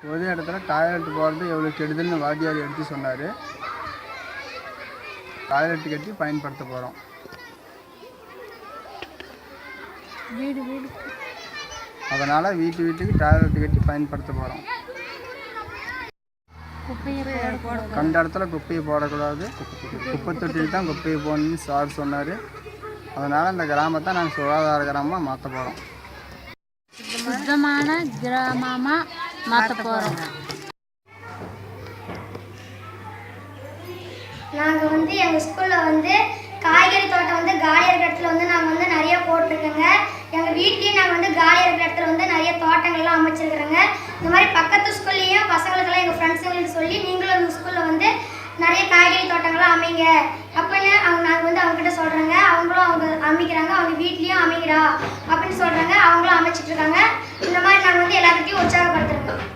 பொது இடத்துல டாய்லெட் போகிறது எவ்வளோ கெடுதல்னு வாத்தியார் எடுத்து சொன்னார். டாய்லெட் கட்டி பயன்படுத்த போகிறோம். அதனால் வீட்டுக்கு டாய்லெட் கட்டி பயன்படுத்த போகிறோம். கண்ட இடத்துல குப்பையை போடக்கூடாது. குப்பை தொட்டியில் தான் குப்பையை போடணும்னு சார் சொன்னார். அதனால் இந்த கிராமத்தை நாங்கள் சுகாதார கிராமமாக மாற்ற போகிறோம். சுத்தமான கிராமமாக மாற்ற போகிறோம். நாங்கள் எங்கள் ஸ்கூலில் காய்கறி தோட்டம் காலியாக இருக்கிற இடத்துல நாங்கள் நிறைய போட்டிருக்கோங்க. எங்கள் வீட்லேயும் நாங்கள் காலியாக இருக்கிற இடத்துல நிறைய தோட்டங்கள்லாம் அமைச்சிருக்கிறோங்க. இந்த மாதிரி பக்கத்து ஸ்கூல்லையும் பசங்களுக்கெல்லாம் எங்கள் ஃப்ரெண்ட்ஸுங்களுக்கு சொல்லி நீங்களும் எங்கள் ஸ்கூலில் நிறைய காய்கறி தோட்டங்கள்லாம் அமைங்க அப்படின்னு நாங்கள் அவங்ககிட்ட சொல்கிறோங்க. அவங்களும் அவங்க அமைக்கிறாங்க. அவங்க வீட்லேயும் அமைக்கிறா அப்படின்னு சொல்கிறாங்க. அவங்களும் அமைச்சிட்ருக்காங்க. இந்த மாதிரி நாங்கள் எல்லாத்துட்டையும் உற்சாகப்படுத்துகிறோங்க.